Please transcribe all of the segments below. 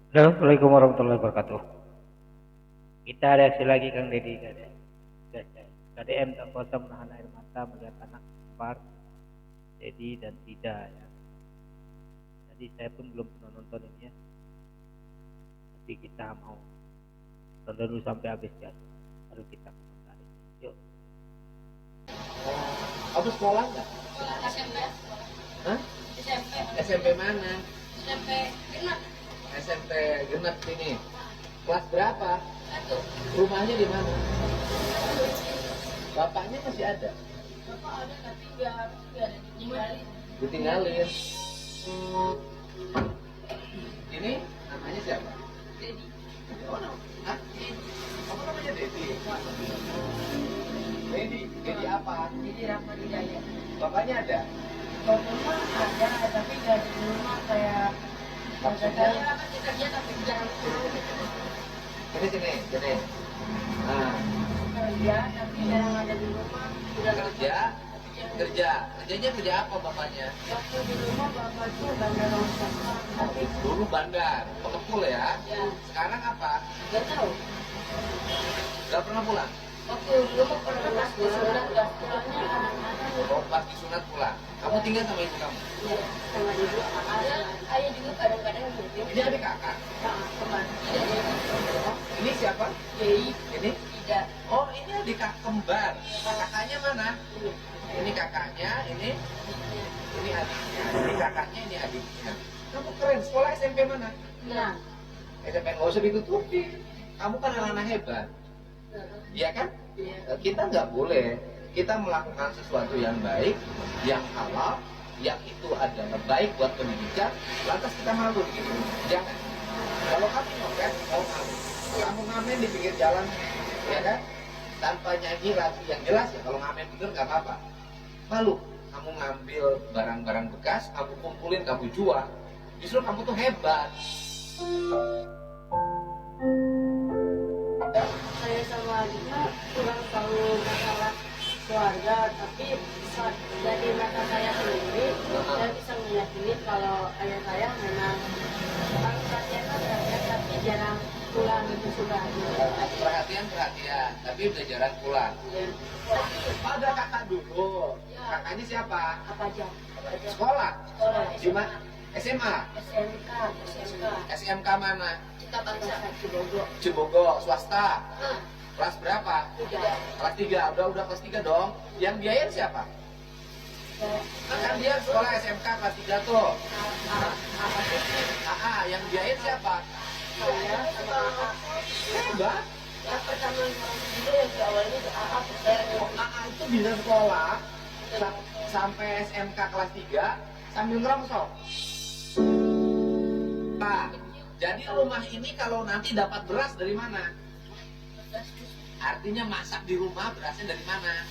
Assalamualaikum warahmatullahi wabarakatuh. Kita reaksi lagi Kang Deddy KDM tak kuasa menahan air mata melihat anak kembar Dedi dan Tida ya. Jadi saya pun belum pernah nonton ini ya. Tapi kita mau tonton dulu sampai habis ya. Baru kita komentari. Yuk. Kamu sekolah nggak? SMP. Hah? SMP. SMP mana? SMP genap. SMP genep sini. Kelas berapa? Satu. Rumahnya di mana? Bapaknya masih ada? Bapak ada tapi nggak ada ditinggalin. Ditinggalin. Ini namanya siapa? Jadi Oh, hah? Kamu namanya Dedi? Dedi apa? jadi Rahmat Hidayat. Bapaknya ada? Bapak ada tapi nggak ada di rumah kayak Maksudnya? saya kan kerja tapi jarang pulang. Sini. Nah, Kerja tapi jarang ada di rumah. Udah kerja. Kerjanya kerja apa bapaknya? Waktu di rumah bapak tuh bandar rongsok. Tapi Dulu bandar, pengepul ya. ya Sekarang apa? nggak tahu. Gak pernah pulang? Waktu dulu mah pernah pas disunat nggak pulangnya anak-anak. Oh, pas disunat pulang. Kamu tinggal sama ibu kamu? Iya, sama ibu. Ada ayah juga kadang-kadang gitu. Ini adik kakak. Kembar. Tidak Oh, ini siapa? Yei, Ini? tidak. Oh, ini adik kakak kembar. Kakaknya mana? Ini. Ini kakaknya, ini adiknya. Ini kakaknya, ini adiknya. Kamu keren. Sekolah SMP mana? Nah, SMP nggak usah ditutupi. Kamu kan anak-anak hebat. Iya kan? iya. Kita nggak boleh. Kita melakukan sesuatu yang baik, yang halal, yang itu adalah baik buat pendidikan, lantas kita malu gitu. Jangan. Kalau kamu nyopet, kamu ngamen di pinggir jalan, ya kan? Tanpa nyanyi lagu yang jelas ya. Kalau ngamen bener nggak apa-apa. Malu. Kamu ngambil barang-barang bekas, kamu kumpulin, kamu jual. Justru kamu tuh hebat. Saya sama adiknya kurang tahu masalah keluarga, tapi saat dari mata saya sendiri, saya bisa meyakini kalau ayah saya memang perhatian, tapi jarang pulang itu sudah. Perhatian, tapi udah jarang pulang. Ya. Ada kakak dulu. Kakaknya siapa? Apa aja? Sekolah. Sekolah Cuma SMA. SMK. SMK mana? Kita baca Cibogo. Cibogo, swasta. Nah, Kelas berapa? tidak. Kelas 3. Udah kelas 3 dong. Yang biayain siapa? Kan dia sekolah SMK kelas 3 tuh. Apa sih? Yang biayain siapa? Saya sama kakak. Hebat. Yang pertama itu yang di awalnya itu AA saya. Itu bisa sekolah sampai SMK kelas 3 sambil ngerongsok. Nah, jadi rumah ini kalau nanti dapat beras dari mana? Artinya masak di rumah berasnya dari mana?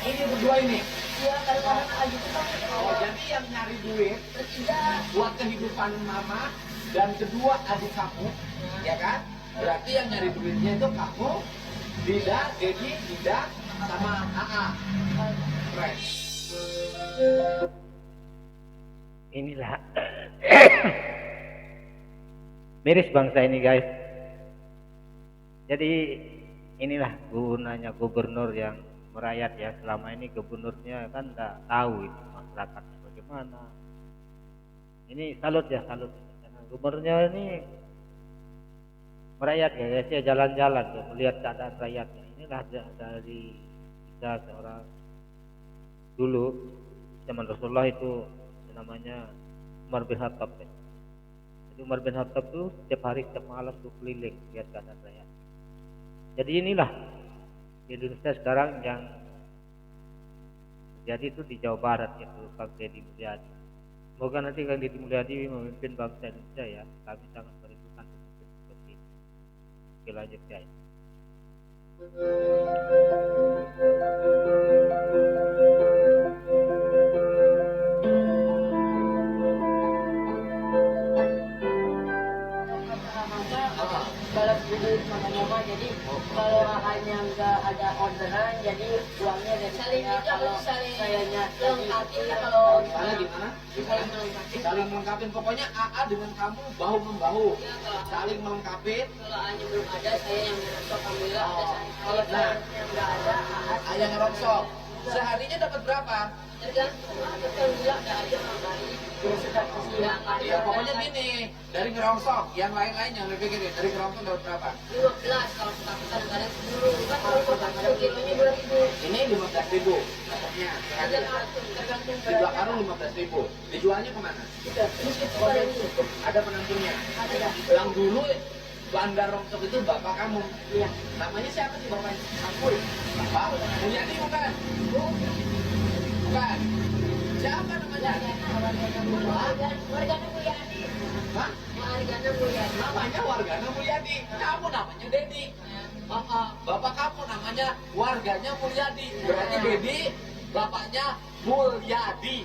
Ini berdua ini. Iya, kadang-kadang ada gitu kan. Oh, jadi yang nyari duit Bertiga. buat kehidupan mama dan kedua adik kamu, ya kan? Berarti yang nyari duitnya itu kamu, Dida, Dedi, Dida, sama AA. Keren. Inilah miris bangsa ini guys. Jadi inilah gunanya gubernur yang merayat ya. Selama ini gubernurnya kan nggak tahu itu masyarakatnya bagaimana. Ini salut ya, salut. Karena gubernurnya ini merayat ya, saya jalan-jalan ya, melihat keadaan rakyatnya. Inilah dari kita seorang dulu zaman Rasulullah itu namanya Umar bin Khattab ya. Jadi Umar bin Khattab tuh setiap hari setiap malam tuh keliling lihat keadaan rakyat. Jadi inilah di Indonesia sekarang yang terjadi itu di Jawa Barat yaitu Kang Deddy Mulyadi. Semoga nanti Kang Deddy Mulyadi memimpin bangsa Indonesia ya. Kami sangat merindukan pemimpin seperti ini. Oke, lanjut guys. Balap dulu sama mama, jadi kalau kakaknya nggak ada orderan jadi uangnya dari saya. Kalau sayanya lengkapi ya kalau Misalnya gimana? saling melengkapi. Saling melengkapi. Pokoknya AA dengan kamu bahu membahu. Ya, kalau Saling melengkapi. kalau Anya belum ada, saya yang ngerosok, alhamdulillah ada saya. Kalau Nah, sayanya nggak ada, ayah ngerongsok. Seharinya dapat berapa? Tergantung, alhamdulillah ada aja orang hari. ya sudah kasih Ya, ada Ya pokoknya gini, dari ngerongsok, yang lain-lain yang lebih pikirin, dari ngerongsok dapat berapa? 12 kalau kita kadang-kadang 10 kan kalau kita 1 kilonya 2.000. Ini 15.000 dapatnya sehari. Tergantung Di dua karung 15.000. Dijualnya kemana? itu ada ini. Ada penentunya. ada ya. Yang dulu bandar rongsok itu bapak kamu. Iya. Namanya siapa sih bapaknya? Aku. Bapak Mulyadi bukan? Bukan. Siapa namanya? Wargana Mulyadi. Hah? Wargana Mulyadi. Namanya Wargana Mulyadi. Kamu namanya Dedi. Bapak kamu namanya Warganya Mulyadi. Berarti Dedi bapaknya Mulyadi.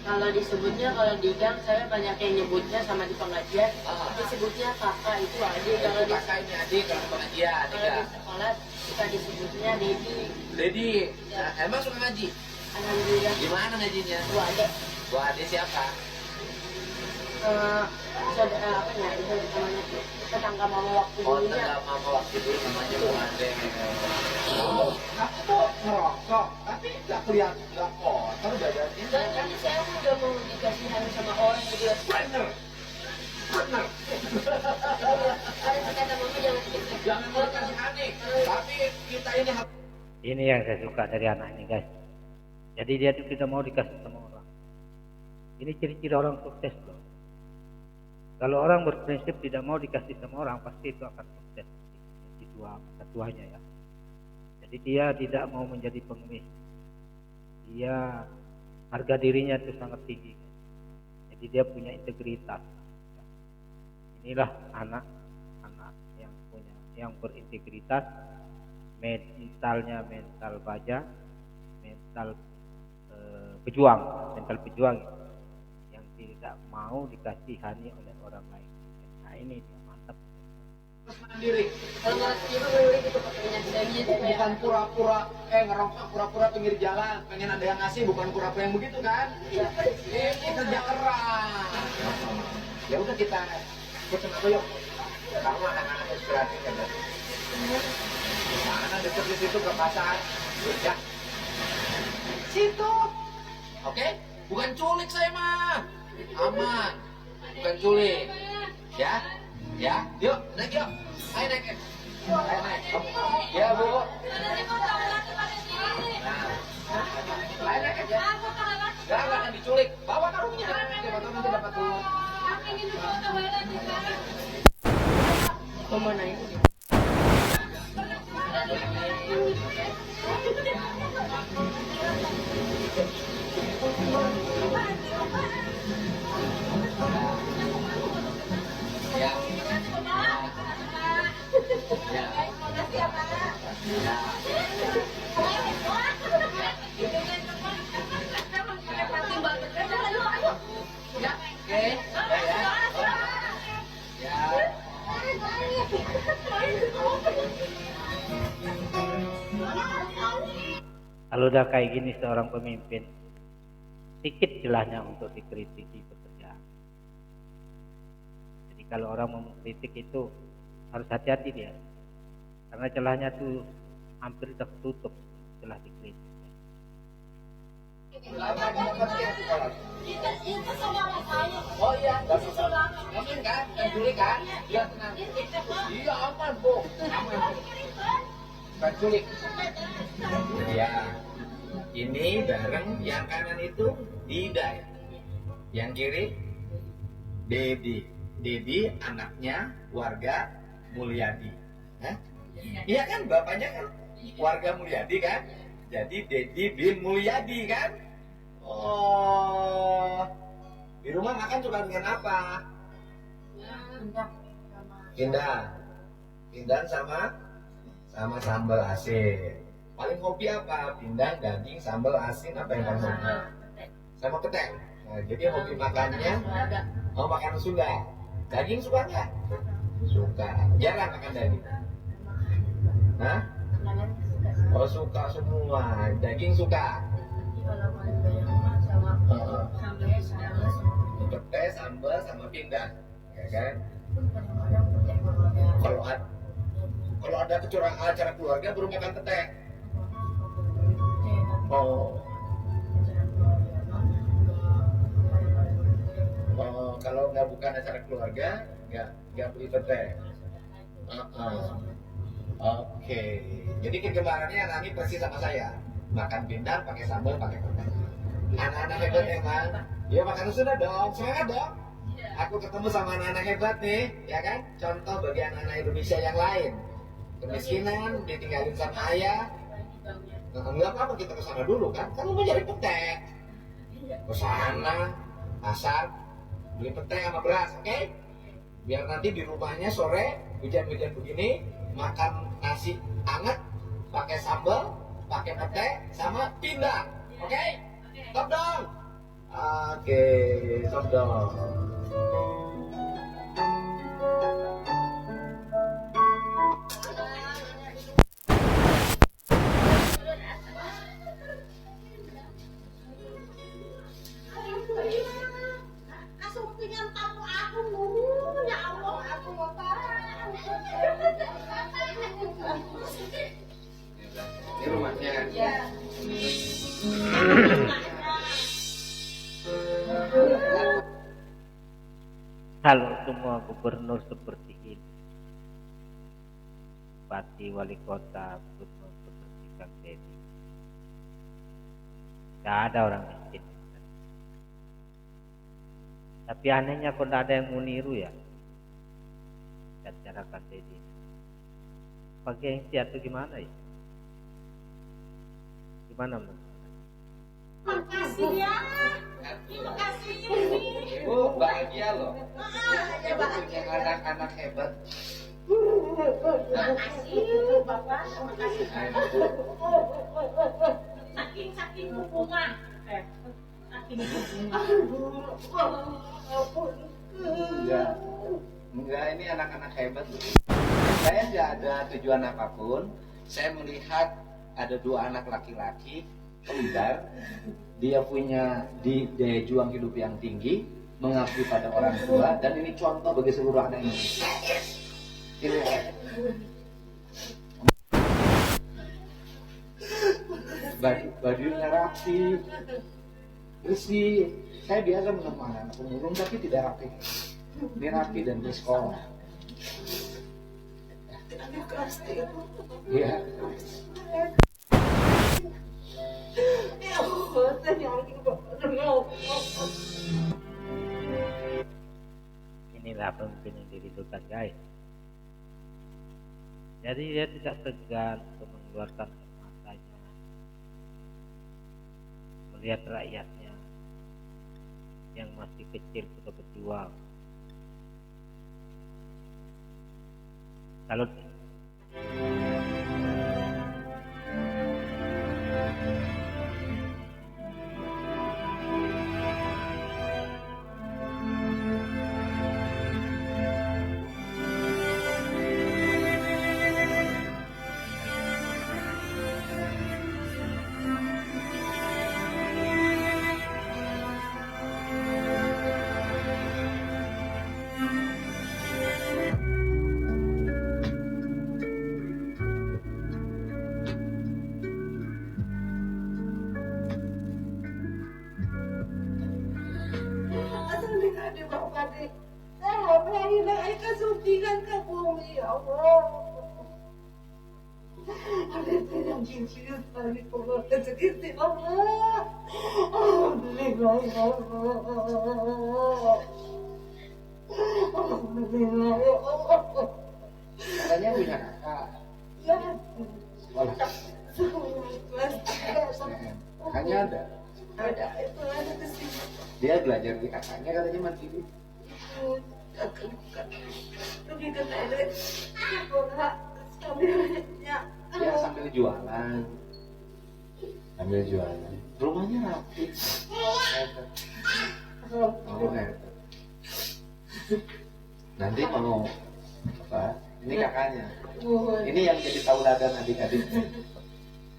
Kalau disebutnya, kalau di gang saya banyak yang nyebutnya sama di pengajian Ah. disebutnya kakak itu adik. Kalau di Kakak ini adik kalau pengajian. kalau di sekolah suka disebutnya Dedi. Dedi, nah, emang suka ngaji? Alhamdulillah. Gimana ngajinya? Bu adik. Bu Ade siapa? Saudara apa ya itu namanya tetangga mama waktu Oh, dulunya. tengah mama waktu dulu namanya Bu Ade. Kamu tuh ngerokok, tapi nggak kelihatan, nggak kotor badannya. Dan ini saya udah mau dikasihan sama orang gitu. Bener, bener. Ada kata mama jangan gitu. Jangan mau kasih aneh, tapi kita ini harus. Ini yang saya suka dari anak ini guys. Jadi dia tuh tidak mau dikasih sama orang. Ini ciri-ciri orang sukses loh. Kalau orang berprinsip tidak mau dikasih sama orang, pasti itu akan sukses di dua masa tuanya ya. Jadi dia tidak mau menjadi pengemis. Dia harga dirinya itu sangat tinggi. Jadi dia punya integritas. Inilah anak-anak yang punya, yang berintegritas, mentalnya mental baja, mental pejuang, mental pejuang yang tidak mau dikasihani oleh orang lain. Nah ini dia mantap. Mandiri. Kalau nggak terima boleh gitu pakainya sendiri gitu ya. Bukan pura-pura ngerokok, pura-pura pinggir jalan, pengen ada yang ngasih, bukan pura-pura yang begitu kan? Ini kerja keras. Ya udah kita pesen apa yuk? Kamu anak-anak inspiratif kan? Mana deket di situ ke pasar? Ya. Situ. Oke? Bukan culik saya mah. Aman. Bukan culik. Ya? Ya? Yuk, naik yuk. Ayo naik. Ayo naik. Ya, Bu. Nah. Ayo naik aja. Gak akan diculik. Bawa karungnya. Siapa tahu nanti dapat uang. Kemana ini? Ya. Ya. Oke. Ya. Kalau udah kayak gini seorang pemimpin, sedikit celahnya untuk dikritiki pekerjaan. Jadi kalau orang mau mengkritik itu harus hati-hati dia, karena celahnya tuh hampir tertutup setelah dikritik. Oh iya, aman kan? Penculik kan? Iya tenang. Iya aman Bu, aman. Penculik. Ya, ini bareng yang kanan itu Dida ya. Yang kiri Dedi. Dedi anaknya warga Mulyadi. Hah? Iya kan, bapaknya kan warga Mulyadi kan? Jadi Dedi bin Mulyadi kan? Oh, di rumah makan suka dengan apa? Pindang. Pindang sama sambal asin. Paling hobi apa? Pindang, daging, sambal asin, apa yang kamu suka? Sama petek. Nah, jadi hobi makannya, oh makanan Sunda. Daging suka nggak? Suka. Jarang makan daging. Hah? Oh suka semua. Daging suka. Pete, sambal, sama pindang, ya kan? Kalau ada kecurangan acara keluarga baru makan pete. Oh. Oh, kalau nggak bukan acara keluarga, nggak beli pete. Oke. Jadi kegemarannya Nani persis sama saya. Makan pindang, pakai sambal, pakai pete. Anak-anak hebat emang. Ya makan sudah dong, semangat dong. Aku ketemu sama anak-anak hebat nih, ya kan? Contoh bagi anak-anak Indonesia yang lain. Kemiskinan, ditinggalin sama ayah. Enggak apa-apa kita ke sana dulu kan? Kan mau cari pete. Ke sana, pasar, beli pete sama beras, oke? Biar nanti di rumahnya sore hujan-hujan begini makan nasi hangat, pakai sambal, pakai pete sama pindang, oke? Stop dong. Oke, stop dong. Ini rumahnya. Kalau semua gubernur seperti ini, bupati, wali kota, gubernur seperti Kang Deddy, tidak ada orang miskin. Tapi anehnya kok tidak ada yang mau niru ya, dan cara Kang Deddy. Pakai gengsi atau gimana ya? Gimana menurut? Makasih ya. Terima kasih. Ibu bahagia loh. Ibu punya anak-anak hebat. Makasih Bapak, makasih. Saking bunga. Saking Enggak, ini anak-anak hebat loh. Saya nggak ada tujuan apapun. Saya melihat ada dua anak laki-laki kembar. Dia punya daya juang hidup yang tinggi, mengabdi pada orang tua, dan ini contoh bagi seluruh anak Indonesia. Ini bajunya rapi, bersih. Saya biasa menemukan anak pemulung tapi tidak rapi. Ini rapi dan bersekolah. Iya. Inilah pemimpin yang dirindukan, guys. Jadi dia tidak segan untuk mengeluarkan matanya, melihat rakyatnya yang masih kecil sudah berjuang. Kalau katanya punya kakak. Sekolah. Kakaknya ada. Dia belajar di kakaknya katanya mandiri. Ya sambil jualan. Sambil jualan. Rumahnya rapi. Hebat. Oh hebat. Nanti mau apa? Ini kakaknya. Ini yang jadi tauladan adik-adiknya.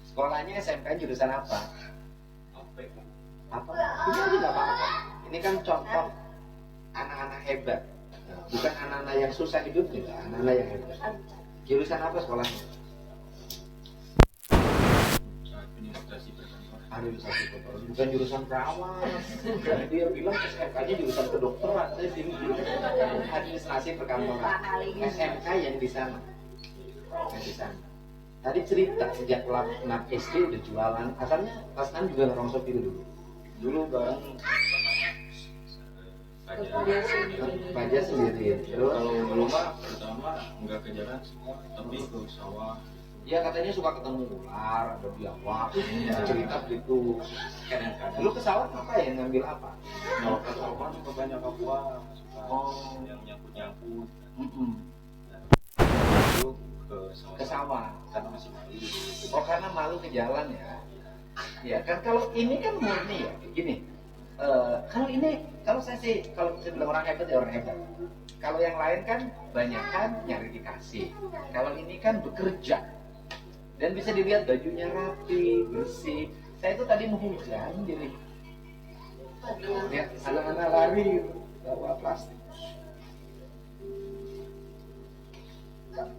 Sekolahnya SMK jurusan apa? Apa? Ini aja nggak apa-apa. Ini kan contoh anak-anak hebat. Bukan anak-anak yang susah hidupnya, anak-anak yang hebat. Jurusan apa sekolahnya? Administrasi perkantoran. Bukan jurusan perawat. Karena dia bilang SMK-nya jurusan kedokteran. Saya bingung. Administrasi perkantoran. SMK yang di sana. Yang di sana. Tadi cerita sejak kelas 6 SD udah jualan. Asalnya kelas 6 juga ngerong sopir dulu. Dulu bareng Baja sendiri. Terus Kalau dulu mah pertama nggak ke jalan semua, tapi ke sawah. ya katanya suka ketemu ular, ada biawak, cerita begitu. Kadang-kadang. Lu ke sawah ngapain? Ngambil apa? Kalau ke sawah suka banyak aqua, suka Oh. yang nyangkut-nyangkut. Mm-mm. Dulu ke Ke sawah. karena masih malu. Oh karena malu ke jalan ya. Ya kan kalau ini kan murni ya, gini. Kalau saya sih, kalau saya bilang orang hebat ya orang hebat. Kalau yang lain kan banyak kan nyari dikasih. Kalau ini kan bekerja dan bisa dilihat bajunya rapi, bersih. Saya itu tadi mau hujan, jadi lihat anak-anak lari gitu, bawa plastik.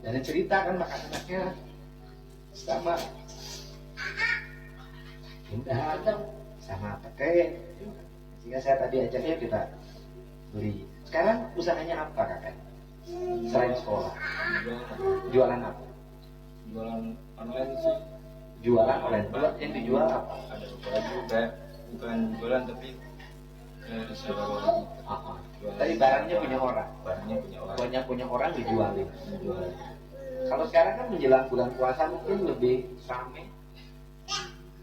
Dan cerita kan makan anaknya sama Indah sama pakai. Sehingga saya tadi ajaknya kita beli. Sekarang usahanya apa kakak? Selain sekolah, jualan apa? Jualan online sih. Jualan online. Yang dijual apa? Ada baju kayak bukan jualan tapi sewa baju. Jualan. Tadi barangnya punya orang. Barangnya punya orang. Punya orang dijualin. Jualan. Kalau sekarang kan menjelang bulan puasa mungkin lebih rame.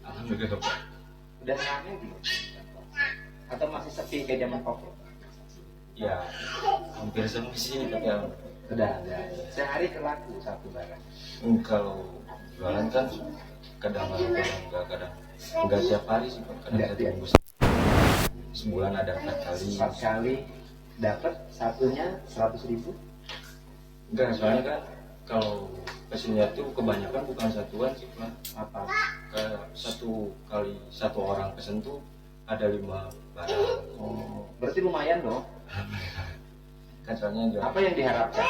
Alhamdulillah. Udah rame belum? Atau masih sepi kayak zaman COVID? Ya hampir semua sih tapi Udah ada. Sehari kelaku satu barang. kalau jualan kan kadang nggak tiap hari sih Pak. Kadang Nggak satu tiap. minggu sebulan ada 4 kali. 4 kali dapat satunya 100.000. Enggak, soalnya kan kalau pesennya tuh kebanyakan bukan satuan sih Pak. Apa? Kayak satu orang pesen tuh ada 5 barang. Oh, berarti lumayan dong. Kan soalnya jual Apa yang diharapkan?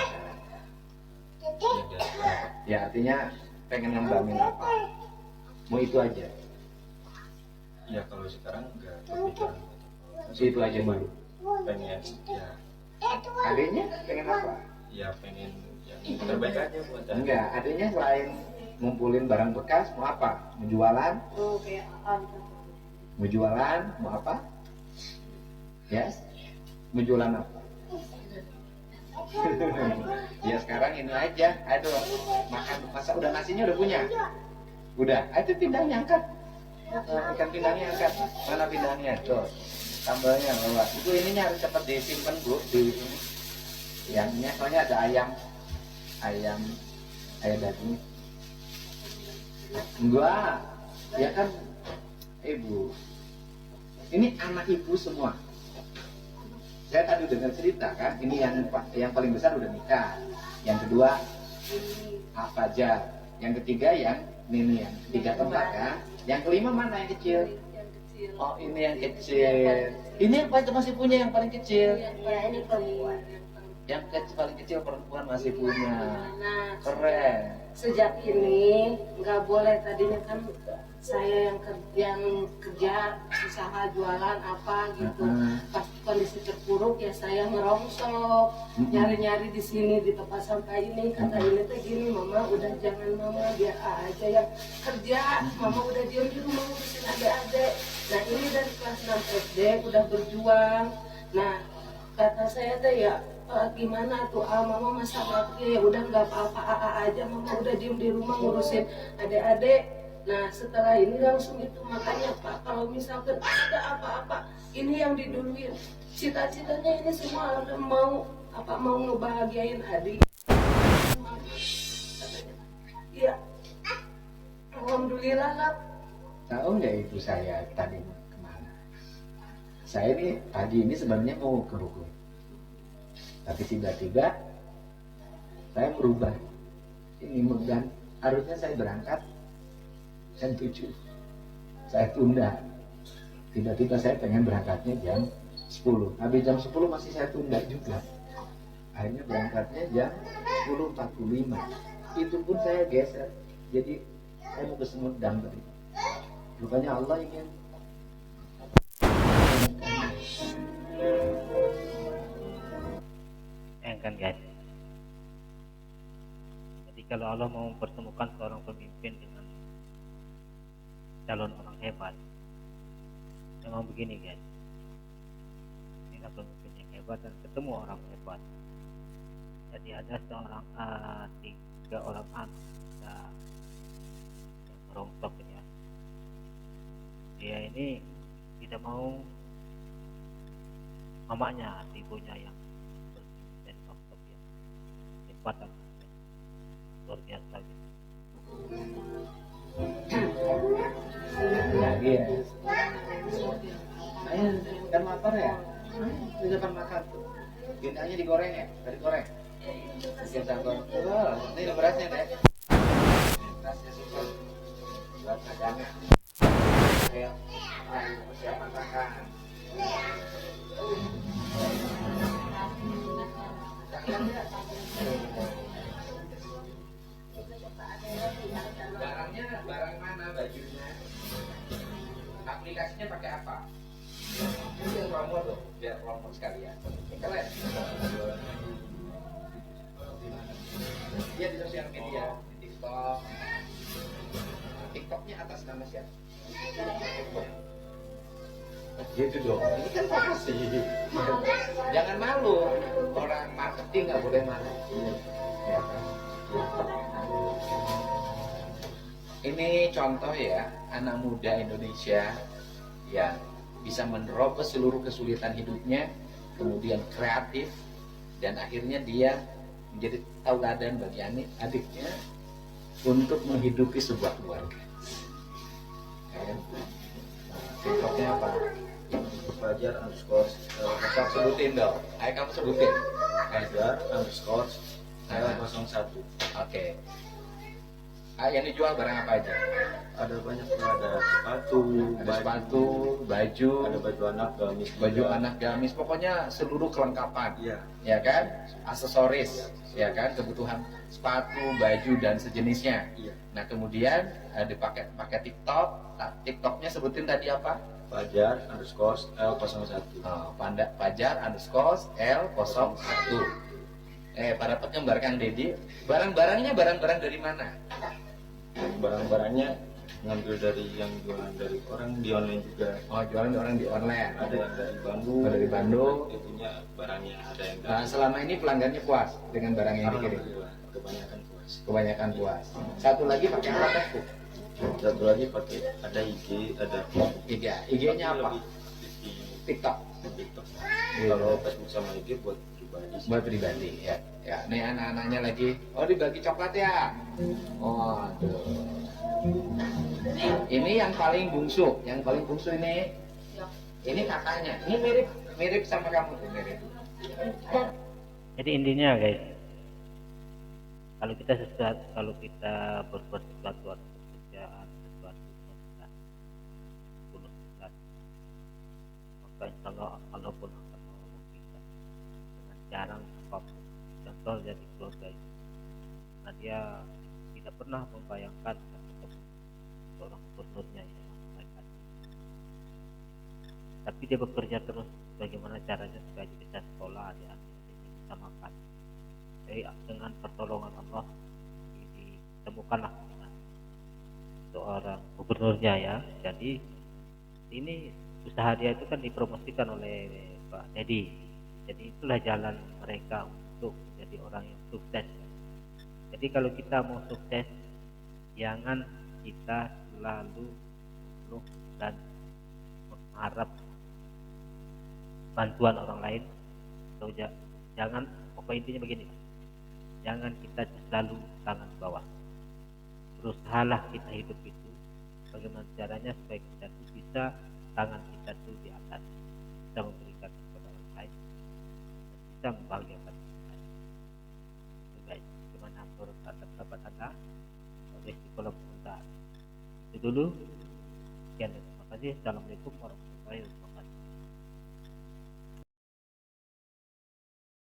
yang biasa. Ya artinya pengen ngembangin apa? Mau itu aja. Ya kalau sekarang enggak kepikiran. Itu aja baru. Pengen ya Adanya pengen apa? pengen yang terbaik aja buat anak. Enggak, adanya selain ngumpulin barang bekas mau apa? Mau jualan? kayak Mau jualan? Mau apa? Yes? Mau jualan apa? Ya sekarang ini aja. Aduh, masa udah nasinya udah punya? Udah. Itu pindangnya angkat. Ikan pindangnya angkat. Mana pindangnya? Tuh. Sambalnya bawa. Itu ininya harus cepat disimpan Bu di ini. Yangnya soalnya ada ayam daging. Enggak. Ya kan Ibu. Ini anak ibu semua. Saya tadi dengar cerita kan, ini yang paling besar udah nikah, yang kedua Fajar, yang ketiga yang Nini, yang ketiga keempat kan, yang kelima mana yang kecil? Oh ini yang kecil. Ini yang masih punya yang paling kecil. ya ini perempuan. Yang paling kecil perempuan masih punya. Nah, Keren. sejak ini nggak boleh, tadinya kan saya yang kerja usaha jualan apa gitu. Pas kondisi terpuruk ya saya ngerongsok, nyari-nyari di sini di tempat sampah ini. Kata ini tuh gini, mama udah jangan mama, biar aja yang kerja, mama udah diem di rumah ngurusin adik-adik. Nah ini dari kelas 6 SD udah berjuang. Nah kata saya tuh ya gimana tuh mama masa bakti, ya udah nggak apa-apa aja, mama udah diem di rumah ngurusin adik-adik. Nah setelah ini langsung itu, makanya Pak kalau misalkan ada apa-apa ini yang diduluin, cita-citanya ini semua udah mau ngebahagiain adik. Iya, alhamdulillah lah. Tahu nggak ibu saya tadi kemana? Saya ini pagi ini sebenarnya mau ke Bogor. Tapi tiba-tiba saya berubah. Ini harusnya saya berangkat jam 7. Saya tunda. Tiba-tiba saya pengen berangkatnya jam 10. Habis jam 10 masih saya tunda juga. Akhirnya berangkatnya jam 10.45. Itu pun saya geser. Jadi saya mau ke Sumedang tadi. Rupanya Allah ingin kan guys. Jadi kalau Allah mau mempertemukan seorang pemimpin dengan calon orang hebat, memang begini guys. Inilah pemimpin yang hebat dan ketemu orang hebat. Jadi ada seorang tiga orang anak yang merongsok ya. Dia ini tidak mau mamanya, ibunya yang dan rongsok ya. Hebat dan luar biasa gitu. lagi ya. Saya kan lapar ya. Bisa kan makan. Bintangnya digoreng ya, dari goreng. Bikin sambal. Oh, ini ada berasnya deh. Berasnya super. Buat cadangan. Ayo, persiapan makan. Barangnya barang mana, bajunya? Aplikasinya pakai apa? Biar promo tuh, biar promo sekalian. Kalian? Dia di sosial media, di TikTok. TikToknya atas nama siapa? Gitu dong. Ini kan promosi. Jangan malu. Orang marketing nggak boleh malu. Ya kan? Ini contoh ya, anak muda Indonesia yang bisa menerobos seluruh kesulitan hidupnya, kemudian kreatif, dan akhirnya dia menjadi tauladan bagi adiknya untuk menghidupi sebuah keluarga. TikToknya apa? Fajar underscore Tetap sebutin dong. Ayo kamu sebutin. Fajar underscore L01. Oke. Yang dijual barang apa aja? Ada banyak, ada sepatu, Ada sepatu, baju, ada baju anak, gamis, baju anak, gamis, pokoknya seluruh kelengkapan. Iya. Ya kan? Aksesoris, ya kan? Kebutuhan sepatu, baju dan sejenisnya. Iya. Nah, kemudian pakai TikTok. TikToknya sebutin tadi apa? Fajar underscore L01. Fajar underscore L01. Para penggemar Kang Deddy, barang-barangnya barang-barang dari mana? Barang-barangnya ngambil dari yang jualan dari orang di online juga. Oh, jualan orang di online. Ada yang dari Bandung. Dari Bandung. Itunya barangnya ada yang Nah, selama ini pelanggannya puas dengan barang yang dikirim. Alhamdulillah, kebanyakan puas. Kebanyakan puas. Satu lagi pakai apa Facebook? Satu lagi pakai ada IG, ada IG-nya apa? Lebih di TikTok. TikTok. Iya. Kalau Facebook sama IG buat pribadi sih. Buat pribadi ya. Ya, nih anak-anaknya lagi. Oh, dibagi coklat ya. Oh, aduh. Ini yang paling bungsu. Yang paling bungsu ini. Ini kakaknya. Ini mirip sama kamu tuh, mirip. Jadi intinya guys, kalau kita berbuat sesuatu atau pekerjaan sesuatu maka insya Allah pun akan menolong kita dengan cara apapun. Contoh dari keluarga itu, nah dia tidak pernah membayangkan seorang gubernurnya ya, tapi dia bekerja terus bagaimana caranya supaya dia bisa sekolah, adik-adik bisa makan. Jadi dengan pertolongan Allah ditemukanlah dengan seorang gubernurnya ya. Jadi ini usaha dia itu kan dipromosikan oleh Pak Deddy. Jadi itulah jalan mereka untuk menjadi orang yang sukses. Jadi kalau kita mau sukses, jangan kita selalu mengeluh dan mengharap bantuan orang lain. Atau jangan, pokok intinya begini, jangan kita selalu tangan bawah. Berusahalah kita hidup itu bagaimana caranya supaya kita itu bisa tangan kita itu di atas, bisa memberikan kepada orang lain, bisa membahagiakan Assalamualaikum warahmatullahi